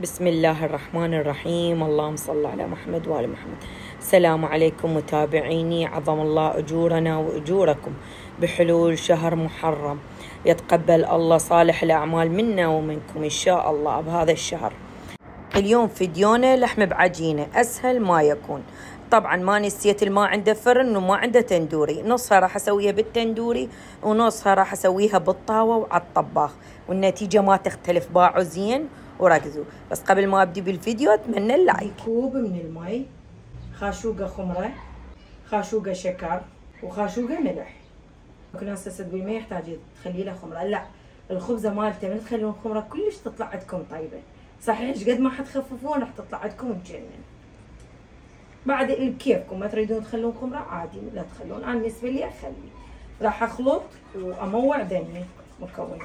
بسم الله الرحمن الرحيم. اللهم صل على محمد وآل محمد. السلام عليكم متابعيني، عظم الله أجورنا وأجوركم بحلول شهر محرم. يتقبل الله صالح الأعمال منا ومنكم إن شاء الله بهذا الشهر. اليوم فيديونا لحم بعجينة أسهل ما يكون. طبعا ما نسيت اللي ما عنده فرن وما عنده تندوري، نصها راح أسويها بالتندوري ونصها راح أسويها بالطاوة وعلى الطباخ، والنتيجة ما تختلف. باعوا زين وركزوا. بس قبل ما أبدي بالفيديو أتمنى اللايك. كوب من المي، خاشوقة خمرة، خاشوقة شكر، وخاشوقة ملح. كل ناس تقول ما يحتاج تخلي له خمرة، لا، الخبزة مالته من تخلون خمرة كلش تطلع عندكم طيبة. صحيح قد ما حتخففون راح تطلع عندكم تجنن. بعد بكيفكم، ما تريدون تخلون خمرة عادي لا تخلون. أنا بالنسبة لي أخلي. راح أخلط وأموع ذني مكونات.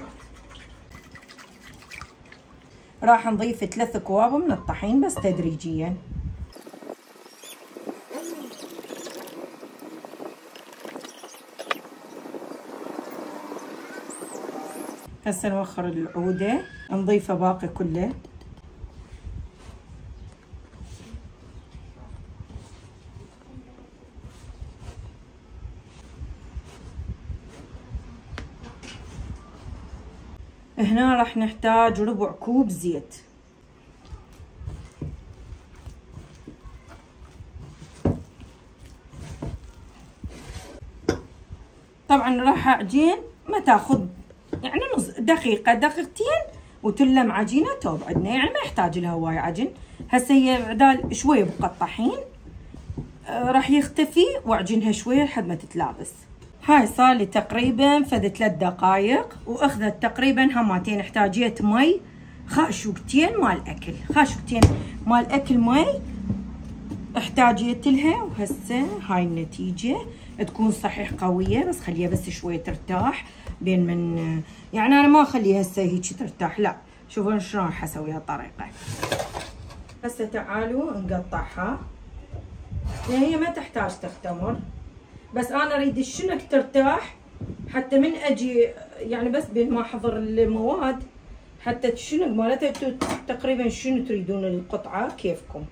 راح نضيف 3 أكواب من الطحين بس تدريجيا. هسه نوخر العودة نضيفه باقي كله. هنا راح نحتاج ربع كوب زيت. طبعا راح عجين ما تاخذ يعني نص دقيقة دقيقتين وتلم عجينة توب عندنا، يعني ما يحتاج لها هواي عجن. هسه هي عدال شوية بقى الطحين راح يختفي واعجنها شوية لحد ما تتلابس. هاي صار لي تقريبا فد 3 دقائق، واخذت تقريبا هماتين. احتاجيت مي خاشوقتين مال اكل، خاشوقتين مال اكل مي احتاجيت لها. وهسه هاي النتيجة تكون صحيح قوية، بس خليها بس شوية ترتاح بين من، يعني انا ما اخليها هسه هيك ترتاح، لا. شوفون شلون راح اسويها الطريقة. هسه تعالوا نقطعها، لان هي ما تحتاج تختمر، بس انا اريد الشنك ترتاح حتى من اجي يعني بس بين ما احضر المواد حتى الشنك مالتها تقريبا شنو تريدون القطعه كيفكم.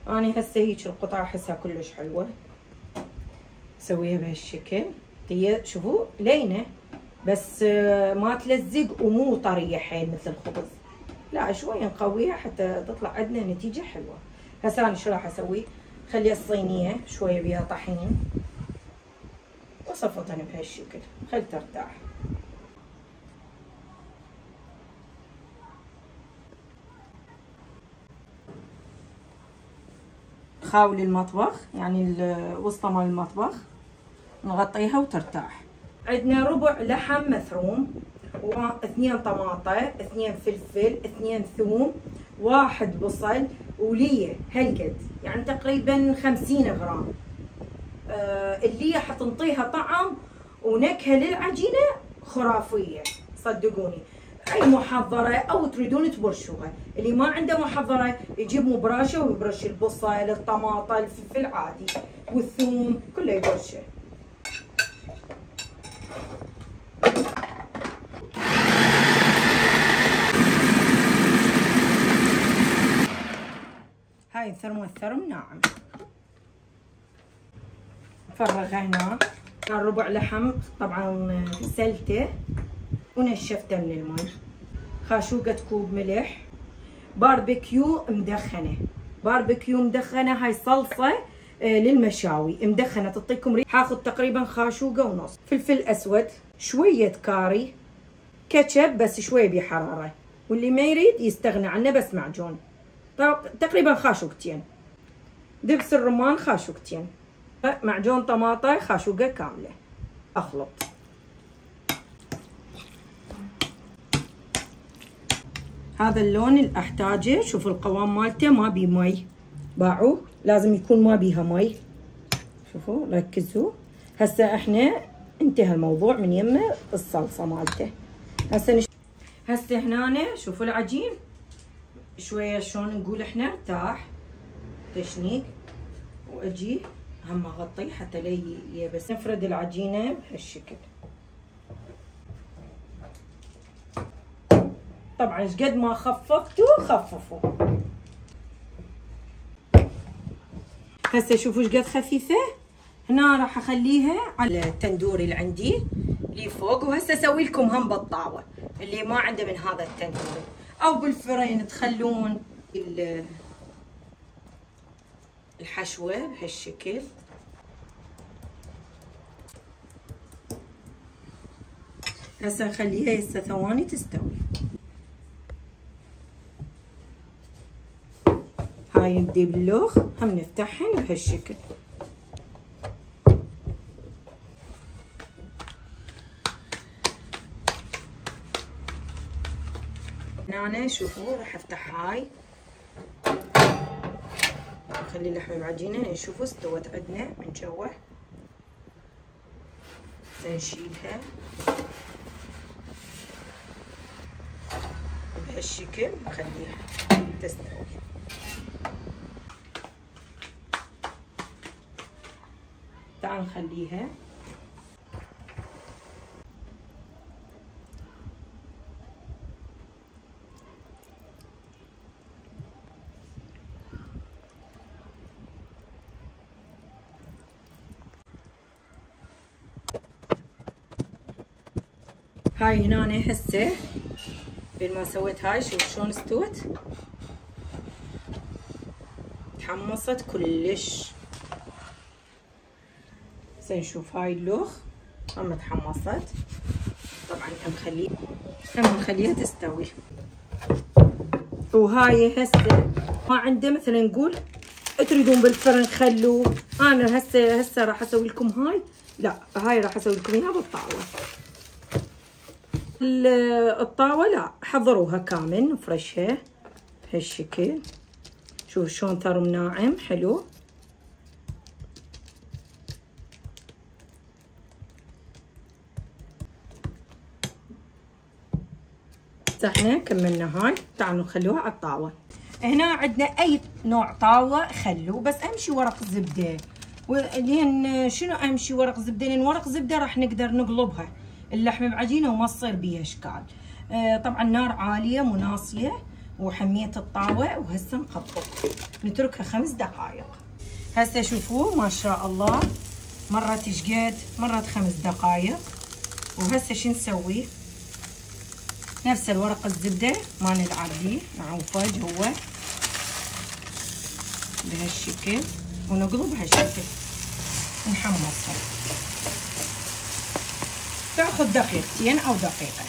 انا هسه هيك القطعه احسها كلش حلوه، اسويها بهالشكل. هي شوفوا لينه بس ما تلزق ومو طريه حيل مثل الخبز، لا شويه نقويها حتى تطلع عندنا نتيجه حلوه. هسه انا شو راح اسوي؟ خلي الصينيه شويه بيها طحين وصفطها بهالشكل، خل ترتاح. خاول المطبخ يعني الوسطى مال المطبخ نغطيها وترتاح. عندنا ربع لحم مثروم، و2 طماطة، 2 فلفل، 2 ثوم، 1 بصل، وليه هالقد يعني تقريبا 50 غرام. اللي حتنطيها طعم ونكهه للعجينه خرافيه صدقوني. اي محضره او تريدون تبرشوها، اللي ما عنده محضره يجيب مبراشه ويبرش البصل، الطماطه، الفلفل عادي والثوم كله يبرشه. هاي الثرم ناعم. فرغها هنا. كان ربع لحم طبعا غسلته ونشفته من المي. خاشوقة كوب ملح. باربيكيو مدخنة، باربيكيو مدخنة. هاي صلصة للمشاوي مدخنة تعطيكم ريحة. حاخذ تقريبا خاشوقة ونص. فلفل اسود، شوية كاري، كاتشب بس شوية بحرارة، واللي ما يريد يستغنى عنه بس معجون. تقريبا خاشوقتين. دبس الرمان خاشوقتين. معجون طماطة خاشوقة كاملة. اخلط. هذا اللون اللي احتاجه. شوفوا القوام مالته ما بيه مي، باعوه لازم يكون ما بيها مي. شوفوا ركزوا. هسه احنا انتهى الموضوع من يمه الصلصة مالته. هسه هنا شوفوا العجين شوية شلون نقول احنا ارتاح تشنيق، واجي هم اغطيه حتى لا بس نفرد العجينه بهالشكل. طبعا ايش قد ما خففتوا خففوا. هسه شوفوا ايش قد خفيفه. هنا راح اخليها على التندوري اللي عندي اللي فوق، وهسه اسوي لكم هم بالطاوه اللي ما عنده من هذا التندوري، او بالفرن تخلون الحشوه بهالشكل. هسه نخليها هسه ثواني تستوي. هاي نبدي باللوخ هم نفتحهن بهالشكل. هنا شوفوا راح افتح هاي، نخلي اللحمه بعجينه نشوفوا استوت عندنا من جوا. نشيلها بهالشكل نخليها تستوي. تعال نخليها. هاي هنا هسه بين ما سويت هاي شوف شلون استوت، تحمصت كلش. هسه نشوف هاي اللوخ هم تحمصت. طبعا نخليها تستوي. وهاي هسه ما عنده مثلا نقول تريدون بالفرن خلوه. انا هسه راح اسوي لكم هاي، لا هاي راح اسوي لكم اياها بالطاوه. الطاوه لا حضروها كامل، نفرشها بهالشكل. شوف شلون ثرم ناعم حلو. احنا كملنا هاي. تعالوا نخلوها على الطاوه. هنا عندنا اي نوع طاوه خلوا، بس اهم شي ورق زبده. لين شنو اهم شي ورق زبده؟ لان ورق زبده راح نقدر نقلبها اللحمه بعجينه وما تصير بيها اشكال. طبعا نار عاليه مناصيه وحميه الطاوه. وهسه نقبض نتركها 5 دقائق. هسه شوفوا ما شاء الله مرت شقد، مرت 5 دقائق. وهسه شو نسوي؟ نفس الورق الزبده ما نلعب بيه، نعوفه جوا بهالشكل ونقلب بهالشكل نحمصها. تاخذ دقيقتين او دقيقه.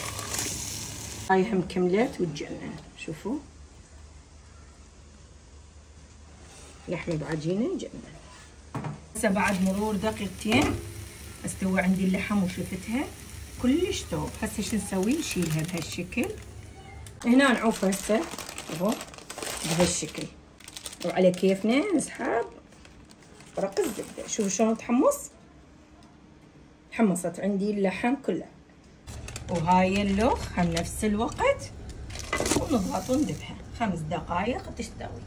هاي هم كملت وتجنن. شوفوا لحمه بعجينه جنن. هسه بعد مرور دقيقتين استوى عندي اللحم وشفتها كلش توب. هسه شو نسوي؟ نشيلها بهالشكل. هنا نعوف هسه اهو بهالشكل، وعلى كيفنا نسحب ورق الزبده. شوفوا شلون تحمص، حمصت عندي اللحم كله. وهاي اللوخ هم نفس الوقت، ونضغط وندبها 5 دقائق تستوي.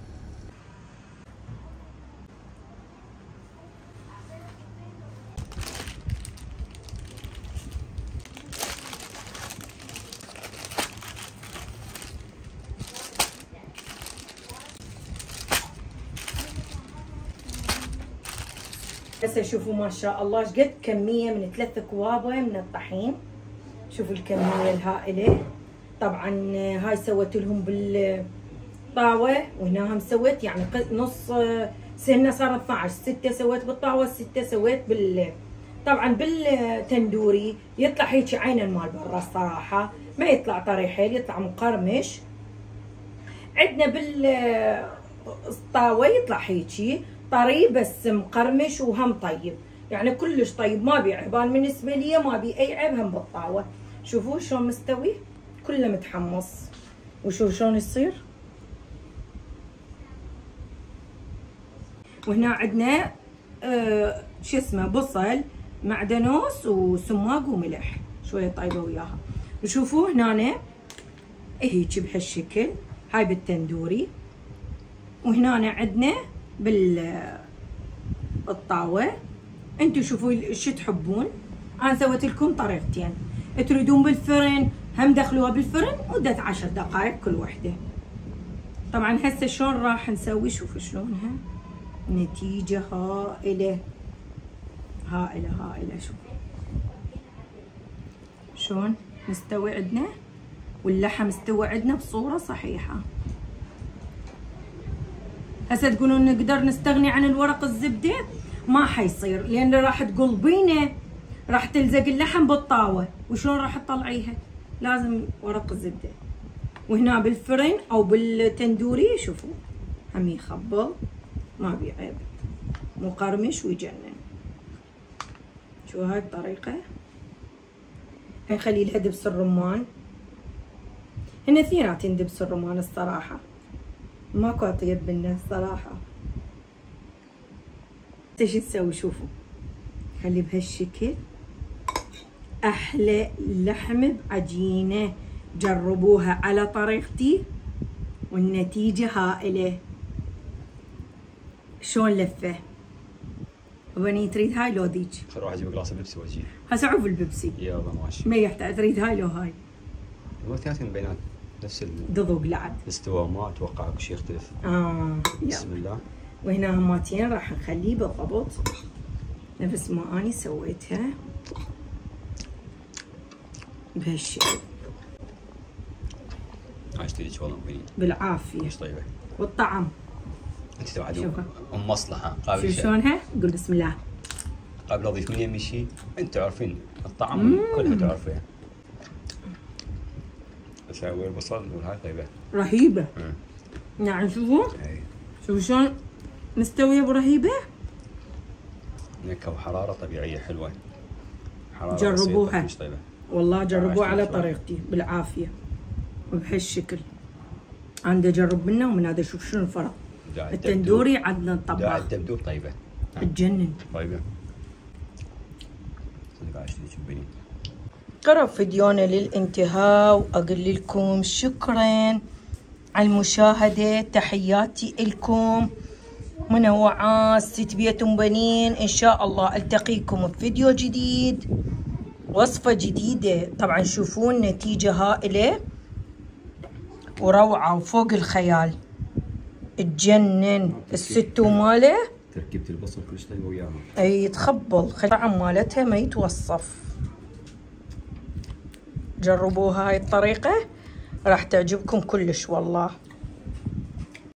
هسه شوفوا ما شاء الله ايش قد كميه من 3 كوابه من الطحين. شوفوا الكميه الهائله. طبعا هاي سويت لهم بالطاوه، وهنا هم سويت يعني نص هنا صار 12. 6 سويت بالطاوه، 6 سويت طبعا بالتندوري يطلع هيك عين المال برا الصراحه، ما يطلع طري حيل، يطلع مقرمش. عندنا بالطاوه يطلع هيك طري بس مقرمش وهم طيب، يعني كلش طيب ما بي عيبان بالنسبه لي، ما بي اي عيب. هم بالطاوه شوفوا شلون مستوي كله متحمص. وشوف شلون يصير. وهنا عندنا شو اسمه بصل معدنوس وسماق وملح شويه طيبه وياها. وشوفوا هنا هيك بهالشكل. هاي بالتندوري. وهنا عندنا بالطاوه. انتم شوفوا شو تحبون. انا سويت لكم طريقتين. تريدون بالفرن هم دخلوها بالفرن مده 10 دقائق كل وحده. طبعا هسه شلون راح نسوي؟ شوفوا شلونها نتيجة هائلة هائلة هائلة. شوف شلون مستوي عندنا، واللحم مستوي عندنا بصورة صحيحة. هسه تقولون نقدر نستغني عن الورق الزبدة؟ ما حيصير، لأن راح تقلبينه، راح تلزق اللحم بالطاوة، وشلون راح تطلعيها؟ لازم ورق الزبدة. وهنا بالفرن أو بالتندوري شوفوا هم يخبل، ما بي عيب، مقرمش ويجنن. شو هاي الطريقة. نخلي لها دبس الرمان، هن اثنيناتن دبس الرمان الصراحة، ماكو اطيب منه الصراحة. ايش نسوي؟ شوفوا خلي بهالشكل احلى لحم بعجينة، جربوها على طريقتي والنتيجة هائلة. شلون لفه؟ بني تريد هاي لو ذيك؟ خل اروح اجيب قلاص بيبسي واجي. هسه عوف البيبسي. يلا ماشي. ما يحتاج، تريد هاي لو هاي؟ اثنيناتهم بينات نفس ذوق لعب. الاستواء، ما اتوقع اكو شيء يختلف. بسم الله. وهنا هماتين راح نخليه بالضبط نفس ما اني سويتها بهالشكل. عايش تريد والله مبين. بالعافية. ايش طيبة. والطعم. انت توعدوا ام مصلحة. قابل شوف شلونها؟ قول بسم الله. قبل اضيف من يمي شيء، انت تعرفين الطعم كلها تعرفيها. اسوي البصل وهاي طيبة. رهيبة. يعني شوفوا. شوفوا شلون مستوية برهيبة. نكهة وحرارة طبيعية حلوة. حرارة جربوها. طيبة. والله جربوها على طريقتي بالعافية وبهالشكل. عندي اجرب منه ومن هذا. شوف شنو الفرق. التندوري عندنا الطباخ. الدبدوب طيبة. تجنن. طيبة. صدق عايش تبيني. قرب فيديونا للانتهاء، واقول لكم شكرا على المشاهدة. تحياتي لكم منوعات ست بيت بنين. ان شاء الله التقيكم بفيديو جديد، وصفة جديدة. طبعا شوفون نتيجة هائلة وروعة وفوق الخيال، تجنن. الستو ماله تركيبة البصل كلش طيبة وياها. اي تخبل، الطعم مالتها ما يتوصف. جربوا هاي الطريقة راح تعجبكم كلش والله.